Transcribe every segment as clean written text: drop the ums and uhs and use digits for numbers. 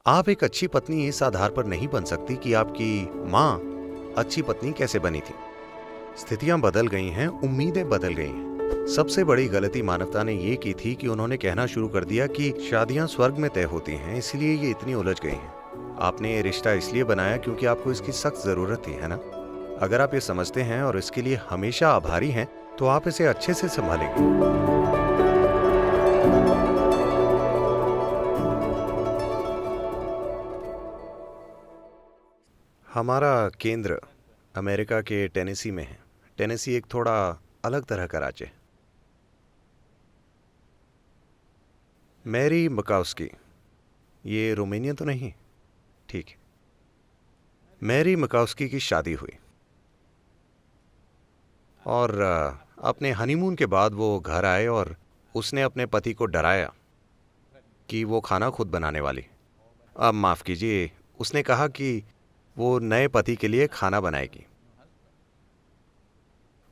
आप एक अच्छी पत्नी इस आधार पर नहीं बन सकती कि आपकी माँ अच्छी पत्नी कैसे बनी थी। स्थितियां बदल गई हैं, उम्मीदें बदल गई हैं। सबसे बड़ी गलती मानवता ने ये की थी कि उन्होंने कहना शुरू कर दिया कि शादियां स्वर्ग में तय होती हैं, इसलिए ये इतनी उलझ गई हैं। आपने ये रिश्ता इसलिए बनाया क्योंकि आपको इसकी सख्त जरूरत थी, है ना? अगर आप ये समझते हैं और इसके लिए हमेशा आभारी हैं, तो आप इसे अच्छे से संभालेंगे। हमारा केंद्र अमेरिका के टेनेसी में है। टेनेसी एक थोड़ा अलग तरह का राज्य है। मैरी मकाउस्की, ये रोमानियन तो नहीं? ठीक है। मैरी मकाउस्की की शादी हुई और अपने हनीमून के बाद वो घर आए और उसने अपने पति को डराया कि वो खाना खुद बनाने वाली। अब माफ़ कीजिए, उसने कहा कि वो नए पति के लिए खाना बनाएगी।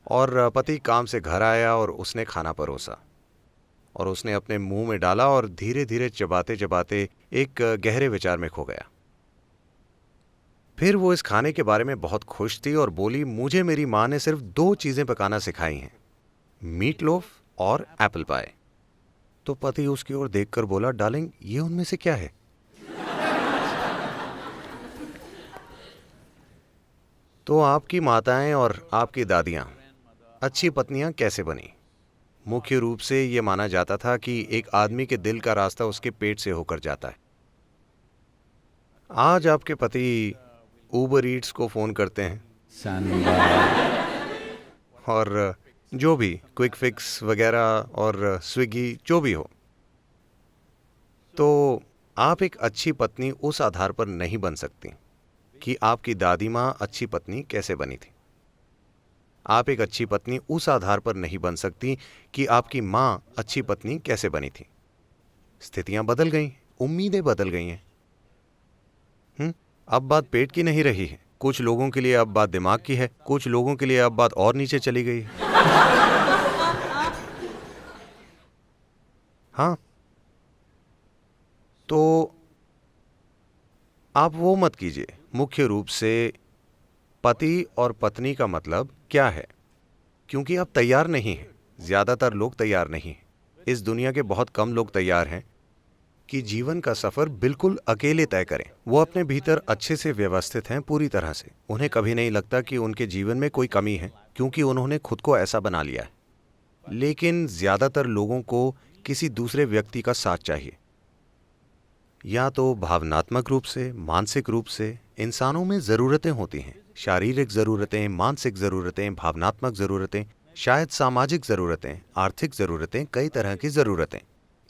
और पति काम से घर आया और उसने खाना परोसा और उसने अपने मुंह में डाला और धीरे धीरे चबाते चबाते एक गहरे विचार में खो गया। फिर वो इस खाने के बारे में बहुत खुश थी और बोली, मुझे मेरी माँ ने सिर्फ 2 चीजें पकाना सिखाई हैं, मीट लोफ और एप्पल पाई। तो पति उसकी ओर देखकर बोला, डार्लिंग, ये उनमें से क्या है? तो आपकी माताएं और आपकी दादियां अच्छी पत्नियां कैसे बनी? मुख्य रूप से ये माना जाता था कि एक आदमी के दिल का रास्ता उसके पेट से होकर जाता है। आज आपके पति उबर ईट्स को फोन करते हैं और जो भी क्विक फिक्स वगैरह और स्विगी जो भी हो, तो आप एक अच्छी पत्नी उस आधार पर नहीं बन सकती कि आपकी दादी माँ अच्छी पत्नी कैसे बनी थी। आप एक अच्छी पत्नी उस आधार पर नहीं बन सकती कि आपकी माँ अच्छी पत्नी कैसे बनी थी। स्थितियां बदल गई, उम्मीदें बदल गई हैं। अब बात पेट की नहीं रही है। कुछ लोगों के लिए अब बात दिमाग की है, कुछ लोगों के लिए अब बात और नीचे चली गई है। हाँ, तो आप वो मत कीजिए। मुख्य रूप से पति और पत्नी का मतलब क्या है, क्योंकि आप तैयार नहीं हैं। ज्यादातर लोग तैयार नहीं हैं। इस दुनिया के बहुत कम लोग तैयार हैं कि जीवन का सफर बिल्कुल अकेले तय करें। वो अपने भीतर अच्छे से व्यवस्थित हैं पूरी तरह से। उन्हें कभी नहीं लगता कि उनके जीवन में कोई कमी है, क्योंकि उन्होंने खुद को ऐसा बना लिया है। लेकिन ज्यादातर लोगों को किसी दूसरे व्यक्ति का साथ चाहिए, या तो भावनात्मक रूप से, मानसिक रूप से। इंसानों में जरूरतें होती हैं, शारीरिक जरूरतें, मानसिक जरूरतें, भावनात्मक जरूरतें, शायद सामाजिक जरूरतें, आर्थिक जरूरतें, कई तरह की जरूरतें।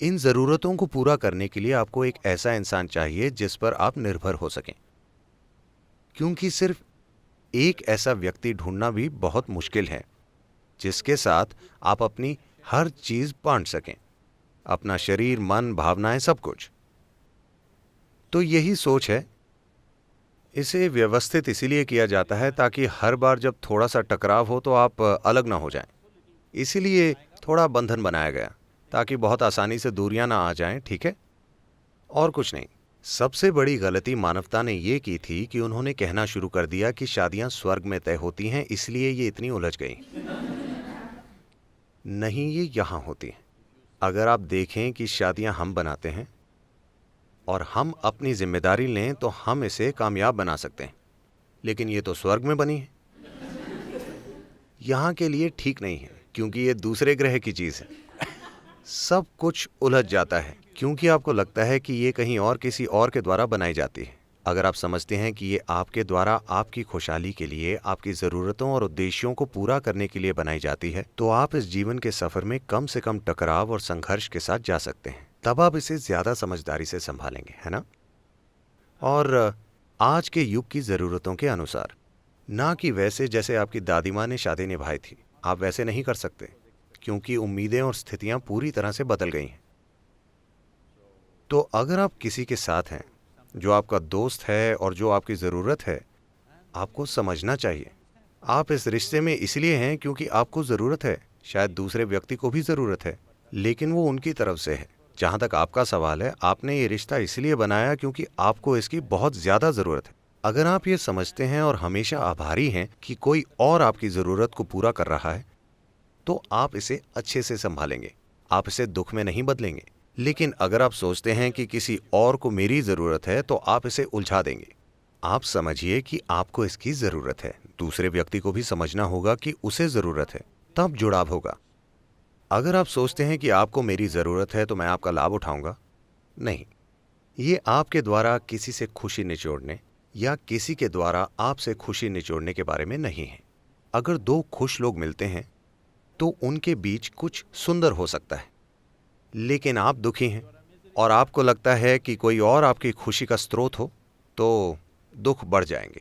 इन जरूरतों को पूरा करने के लिए आपको एक ऐसा इंसान चाहिए जिस पर आप निर्भर हो सकें, क्योंकि सिर्फ एक ऐसा व्यक्ति ढूंढना भी बहुत मुश्किल है जिसके साथ आप अपनी हर चीज बांट सकें, अपना शरीर, मन, भावनाएं, सब कुछ। तो यही सोच है। इसे व्यवस्थित इसीलिए किया जाता है ताकि हर बार जब थोड़ा सा टकराव हो तो आप अलग ना हो जाएं। इसीलिए थोड़ा बंधन बनाया गया ताकि बहुत आसानी से दूरियां ना आ जाएं, ठीक है? और कुछ नहीं। सबसे बड़ी गलती मानवता ने ये की थी कि उन्होंने कहना शुरू कर दिया कि शादियां स्वर्ग में तय होती हैं, इसलिए ये इतनी उलझ गई। नहीं, ये यहां होती हैं। अगर आप देखें कि शादियां हम बनाते हैं और हम अपनी जिम्मेदारी लें तो हम इसे कामयाब बना सकते हैं, लेकिन ये तो स्वर्ग में बनी है। यहां के लिए ठीक नहीं है, क्योंकि ये दूसरे ग्रह की चीज है। सब कुछ उलझ जाता है क्योंकि आपको लगता है कि ये कहीं और किसी और के द्वारा बनाई जाती है। अगर आप समझते हैं कि ये आपके द्वारा आपकी खुशहाली के लिए, आपकी ज़रूरतों और उद्देश्यों को पूरा करने के लिए बनाई जाती है, तो आप इस जीवन के सफ़र में कम से कम टकराव और संघर्ष के साथ जा सकते हैं। तब आप इसे ज़्यादा समझदारी से संभालेंगे, है ना? और आज के युग की ज़रूरतों के अनुसार, ना कि वैसे जैसे आपकी दादी माँ ने शादी निभाई थी। आप वैसे नहीं कर सकते, क्योंकि उम्मीदें और स्थितियां पूरी तरह से बदल गई हैं। तो अगर आप किसी के साथ हैं जो आपका दोस्त है और जो आपकी ज़रूरत है, आपको समझना चाहिए। आप इस रिश्ते में इसलिए हैं क्योंकि आपको ज़रूरत है। शायद दूसरे व्यक्ति को भी ज़रूरत है, लेकिन वो उनकी तरफ से है। जहां तक आपका सवाल है, आपने ये रिश्ता इसलिए बनाया क्योंकि आपको इसकी बहुत ज्यादा जरूरत है। अगर आप ये समझते हैं और हमेशा आभारी हैं कि कोई और आपकी जरूरत को पूरा कर रहा है, तो आप इसे अच्छे से संभालेंगे, आप इसे दुख में नहीं बदलेंगे। लेकिन अगर आप सोचते हैं कि किसी और को मेरी जरूरत है, तो आप इसे उलझा देंगे। आप समझिए कि आपको इसकी जरूरत है, दूसरे व्यक्ति को भी समझना होगा कि उसे जरूरत है, तब जुड़ाव होगा। अगर आप सोचते हैं कि आपको मेरी जरूरत है तो मैं आपका लाभ उठाऊंगा, नहीं, ये आपके द्वारा किसी से खुशी निचोड़ने या किसी के द्वारा आपसे खुशी निचोड़ने के बारे में नहीं है। अगर दो खुश लोग मिलते हैं तो उनके बीच कुछ सुंदर हो सकता है, लेकिन आप दुखी हैं और आपको लगता है कि कोई और आपकी खुशी का स्रोत हो, तो दुख बढ़ जाएंगे।